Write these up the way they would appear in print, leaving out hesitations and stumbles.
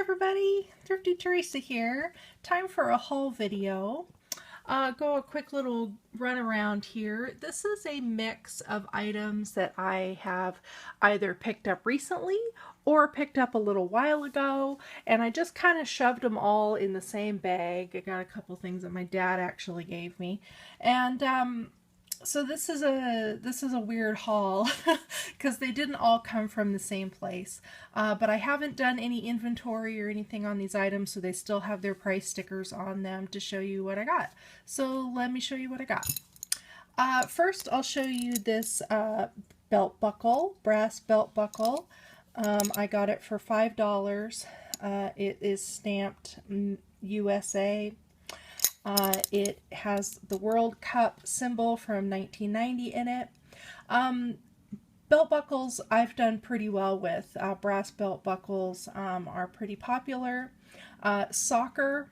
everybody, Thrifty Teresa here. Time for a haul video. Go a quick little run around here. This is a mix of items that I have either picked up recently or picked up a little while ago, and I just kind of shoved them all in the same bag. I got a couple things that my dad actually gave me, and so this is a weird haul because they didn't all come from the same place, but I haven't done any inventory or anything on these items, so they still have their price stickers on them to show you what I got. So let me show you what I got. First, I'll show you this belt buckle, brass belt buckle. I got it for $5. It is stamped USA. It has the World Cup symbol from 1990 in it. Belt buckles I've done pretty well with. Brass belt buckles are pretty popular. Soccer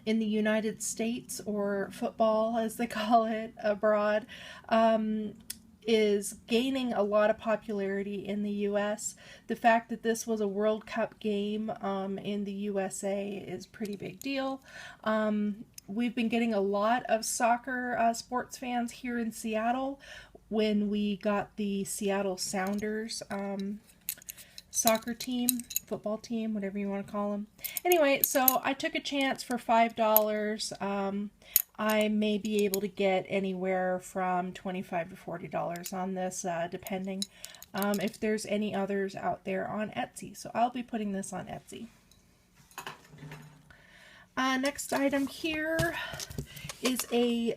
in the United States, or football as they call it abroad, is gaining a lot of popularity in the US. The fact that this was a World Cup game in the USA is a pretty big deal. We've been getting a lot of soccer sports fans here in Seattle when we got the Seattle Sounders soccer team, football team, whatever you want to call them. Anyway, so I took a chance for $5. I may be able to get anywhere from $25 to $40 on this, depending if there's any others out there on Etsy. So I'll be putting this on Etsy. Next item here is a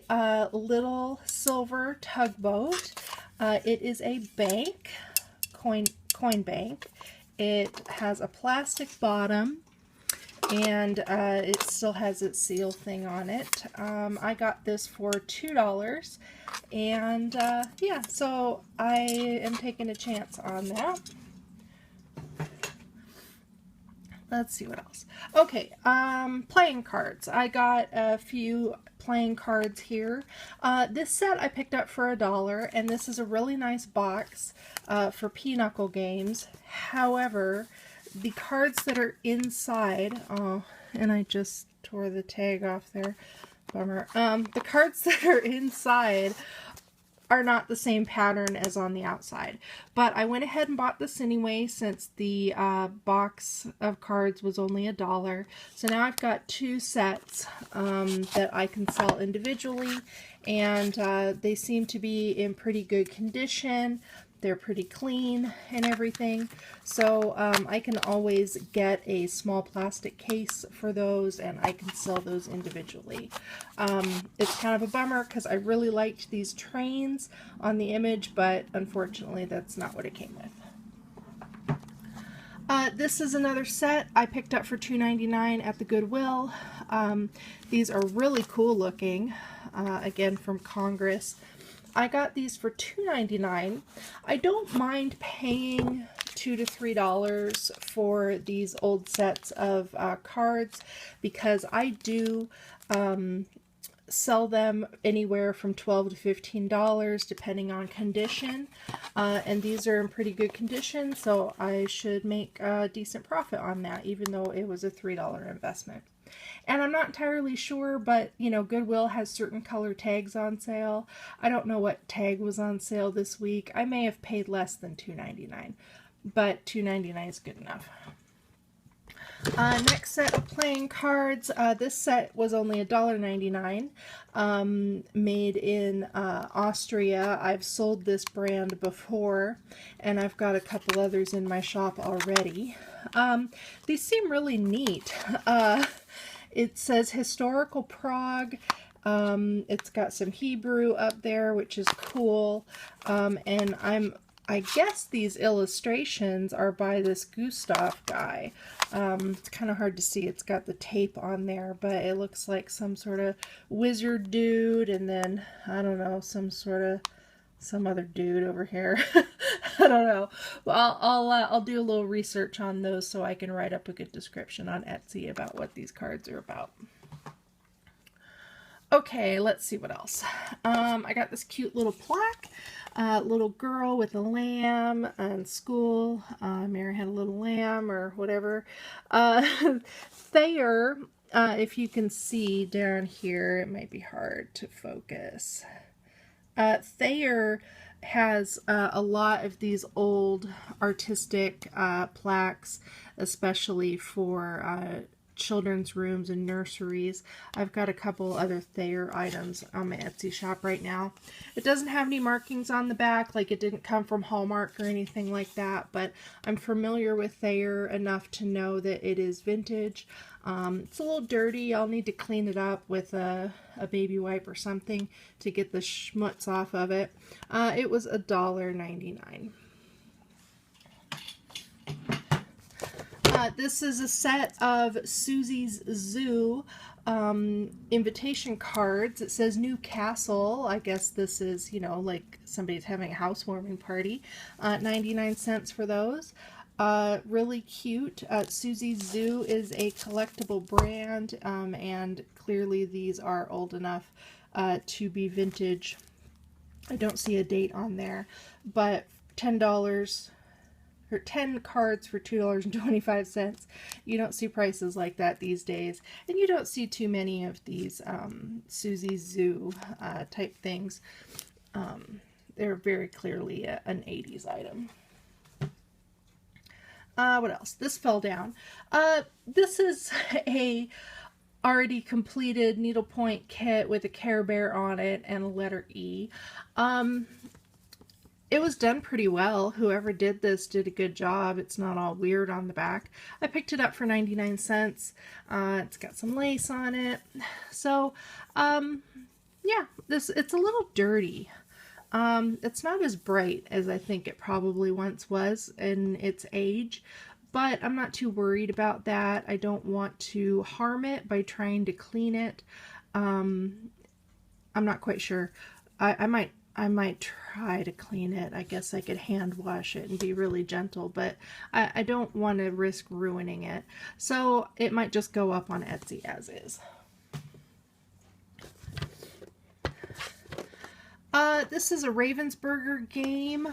little silver tugboat. It is a bank, coin bank. It has a plastic bottom, and it still has its seal thing on it. I got this for $2, and yeah, so I am taking a chance on that. Let's see what else. Okay, playing cards. I got a few playing cards here. This set I picked up for $1, and this is a really nice box for pinochle games. However, the cards that are inside, oh, and I just tore the tag off there, bummer. The cards that are inside are not the same pattern as on the outside. But I went ahead and bought this anyway since the box of cards was only $1. So now I've got two sets that I can sell individually, and they seem to be in pretty good condition. They're pretty clean and everything, so I can always get a small plastic case for those, and I can sell those individually. It's kind of a bummer because I really liked these trains on the image, but unfortunately that's not what it came with. This is another set I picked up for $2.99 at the Goodwill. These are really cool looking, again from Congress. I got these for $2.99. I don't mind paying $2 to $3 for these old sets of cards because I do sell them anywhere from $12 to $15 depending on condition, and these are in pretty good condition, so I should make a decent profit on that even though it was a $3 investment. And I'm not entirely sure, but you know, Goodwill has certain color tags on sale. I don't know what tag was on sale this week. I may have paid less than $2.99, but $2.99 is good enough. Next set of playing cards. This set was only $1.99, made in Austria. I've sold this brand before, and I've got a couple others in my shop already. These seem really neat. It says Historical Prague. It's got some Hebrew up there, which is cool. And I guess these illustrations are by this Gustav guy. It's kind of hard to see. It's got the tape on there, but it looks like some sort of wizard dude, and then, I don't know, some other dude over here. I don't know. Well, I'll do a little research on those so I can write up a good description on Etsy about what these cards are about. Okay, let's see what else. I got this cute little plaque. Little girl with a lamb in school. Mary had a little lamb or whatever. Thayer, if you can see down here, it might be hard to focus. Thayer has a lot of these old artistic plaques, especially for children's rooms and nurseries. I've got a couple other Thayer items on my Etsy shop right now. It doesn't have any markings on the back, like it didn't come from Hallmark or anything like that, but I'm familiar with Thayer enough to know that it is vintage. It's a little dirty. I'll need to clean it up with a baby wipe or something to get the schmutz off of it. It was $1.99. This is a set of Susie's Zoo invitation cards. It says Newcastle. I guess this is, you know, like somebody's having a housewarming party. 99 cents for those. Really cute. Susie's Zoo is a collectible brand, and clearly these are old enough to be vintage. I don't see a date on there, but $10 or 10 cards for $2.25. You don't see prices like that these days, and you don't see too many of these Susie's Zoo type things. They're very clearly an 80s item. What else? This fell down. This is a already completed needlepoint kit with a Care Bear on it and a letter E. It was done pretty well. Whoever did this did a good job. It's not all weird on the back. I picked it up for 99 cents. It's got some lace on it. So, yeah, it's a little dirty. It's not as bright as I think it probably once was in its age, but I'm not too worried about that. I don't want to harm it by trying to clean it. I'm not quite sure. I might try to clean it. I guess I could hand wash it and be really gentle, but I don't want to risk ruining it. So it might just go up on Etsy as is. This is a Ravensburger game.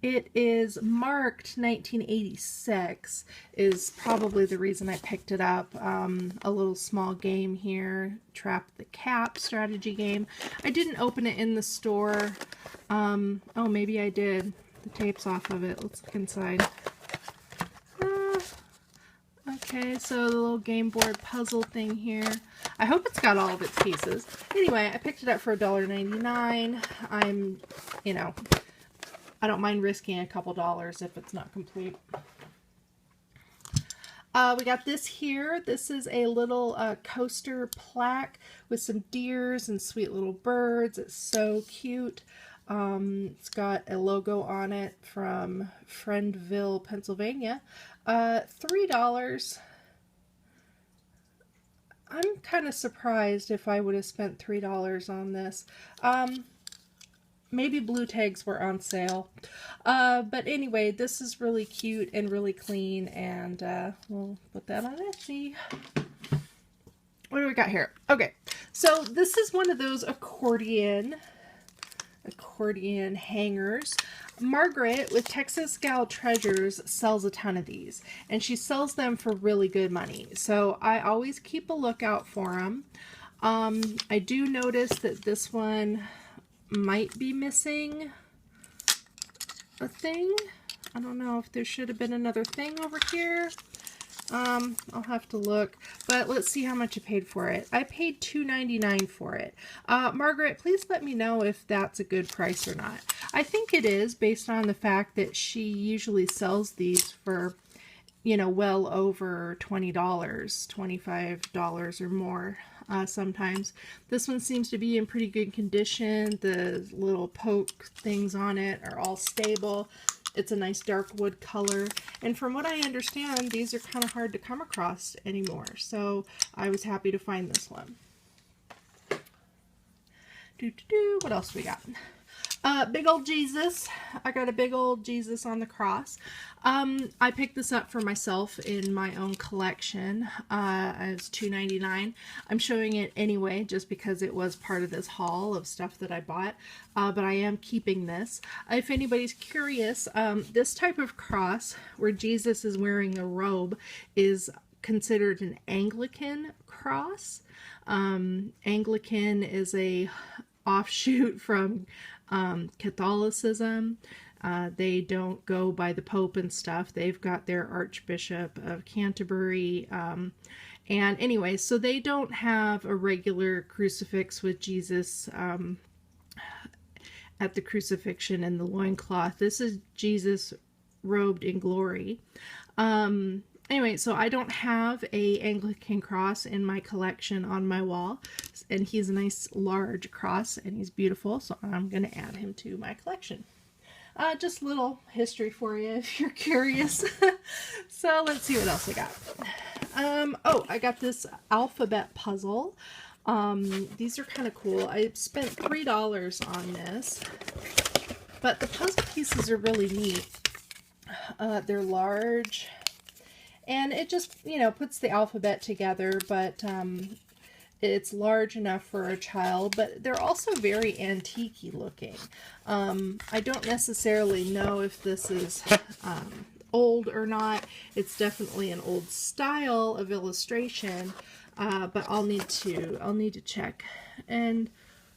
It is marked 1986, is probably the reason I picked it up. A little small game here, Trap the Cap strategy game. I didn't open it in the store. Oh, maybe I did. The tape's off of it. Let's look inside. Okay, so the little game board puzzle thing here. I hope it's got all of its pieces. Anyway, I picked it up for $1.99. You know, I don't mind risking a couple dollars if it's not complete. We got this here. This is a little coaster plaque with some deers and sweet little birds. It's so cute. It's got a logo on it from Friendville, Pennsylvania. $3. I'm kind of surprised if I would have spent $3 on this. Maybe blue tags were on sale. But anyway, this is really cute and really clean, and we'll put that on Etsy. What do we got here? Okay, so this is one of those accordion hangers. Margaret with Texas Gal Treasures sells a ton of these, and she sells them for really good money. So I always keep a lookout for them. I do notice that this one might be missing a thing. I don't know if there should have been another thing over here. I'll have to look, but let's see how much I paid for it. I paid $2.99 for it. Margaret, please let me know if that's a good price or not. I think it is, based on the fact that she usually sells these for, you know, well over $20, $25 or more. Sometimes. This one seems to be in pretty good condition. The little poke things on it are all stable. It's a nice dark wood color, and from what I understand, these are kind of hard to come across anymore, so I was happy to find this one. What else we got? Big old Jesus. I got a big old Jesus on the cross. I picked this up for myself in my own collection. It's $2.99. I'm showing it anyway just because it was part of this haul of stuff that I bought. But I am keeping this. If anybody's curious, this type of cross where Jesus is wearing a robe is considered an Anglican cross. Anglican is a offshoot from Catholicism. They don't go by the Pope and stuff. They've got their Archbishop of Canterbury. And anyway, so they don't have a regular crucifix with Jesus at the crucifixion and the loincloth. This is Jesus robed in glory. Anyway, so I don't have a Anglican cross in my collection on my wall, and he's a nice large cross, and he's beautiful, so I'm going to add him to my collection. Just a little history for you if you're curious. So let's see what else I got. Oh, I got this alphabet puzzle. These are kind of cool. I spent $3 on this, but the puzzle pieces are really neat. They're large. And it just, you know, puts the alphabet together, but it's large enough for a child, but they're also very antique-y looking. I don't necessarily know if this is old or not. It's definitely an old style of illustration, but I'll need to check and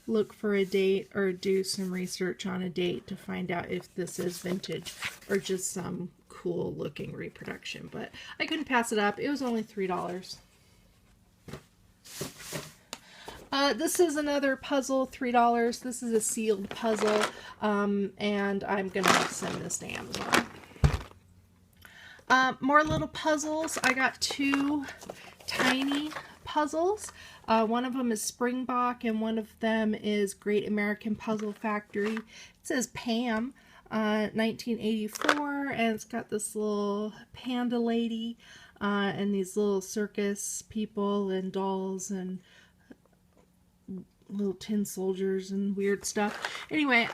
look for a date or do some research on a date to find out if this is vintage or just some cool looking reproduction, but I couldn't pass it up. It was only $3. This is another puzzle, $3. This is a sealed puzzle, and I'm gonna send this to Amazon. More little puzzles. I got two tiny puzzles. One of them is Springbok and one of them is Great American Puzzle Factory. It says Pam. 1984, and it's got this little panda lady and these little circus people and dolls and little tin soldiers and weird stuff. Anyway,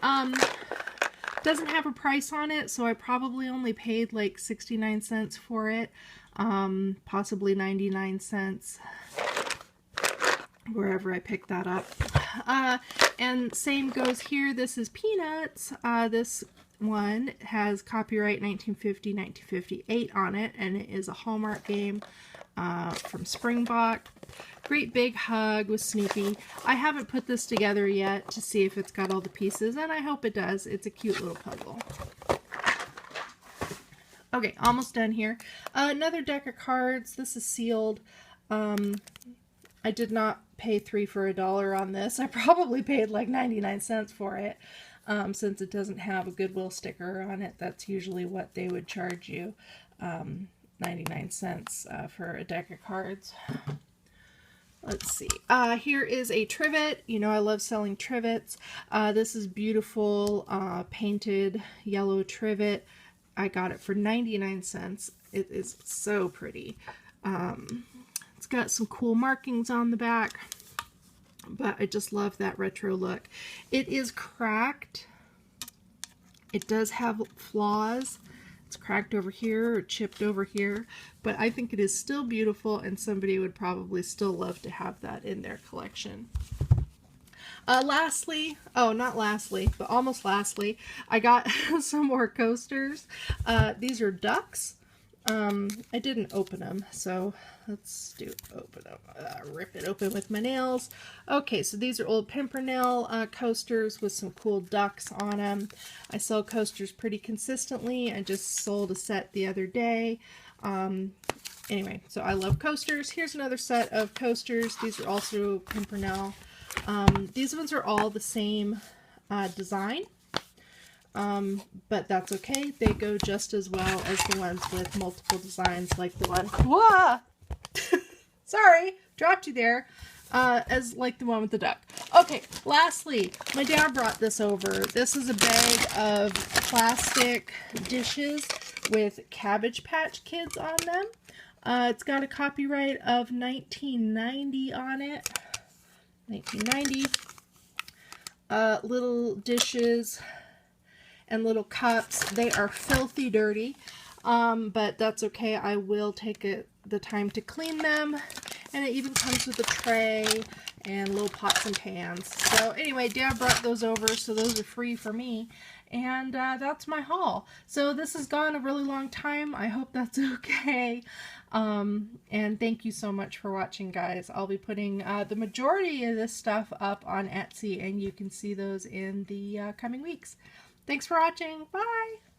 doesn't have a price on it, so I probably only paid like 69 cents for it, possibly 99 cents wherever I picked that up. And same goes here. This is Peanuts. This one has copyright 1950-1958 on it, and it is a Hallmark game from Springbok. Great Big Hug with Snoopy. I haven't put this together yet to see if it's got all the pieces, and I hope it does. It's a cute little puzzle. Okay, almost done here. Another deck of cards. This is sealed. I did not pay $3 for $1 on this. I probably paid like 99 cents for it. Since it doesn't have a Goodwill sticker on it, that's usually what they would charge you, 99 cents for a deck of cards. Let's see. Here is a trivet. You know I love selling trivets. This is beautiful painted yellow trivet. I got it for 99 cents. It is so pretty. It's got some cool markings on the back. But I just love that retro look. It is cracked. It does have flaws. It's cracked over here or chipped over here. But I think it is still beautiful, and somebody would probably still love to have that in their collection. Lastly, oh, not lastly, but almost lastly, I got some more coasters. These are ducks. I didn't open them, so let's open them. Rip it open with my nails. Okay, so these are old Pimpernel coasters with some cool ducks on them. I sell coasters pretty consistently. I just sold a set the other day. Anyway, so I love coasters. Here's another set of coasters. These are also Pimpernel. These ones are all the same design. But that's okay. They go just as well as the ones with multiple designs, like the one, whoa! Sorry, dropped you there, as like the one with the duck. Okay, lastly, my dad brought this over. This is a bag of plastic dishes with Cabbage Patch Kids on them. It's got a copyright of 1990 on it. 1990. little dishes and little cups. They are filthy dirty, but that's okay. I will take the time to clean them. And it even comes with a tray and little pots and pans. So anyway, Dad brought those over, so those are free for me. And that's my haul. So this has gone a really long time. I hope that's okay. And thank you so much for watching, guys. I'll be putting the majority of this stuff up on Etsy, and you can see those in the coming weeks. Thanks for watching. Bye!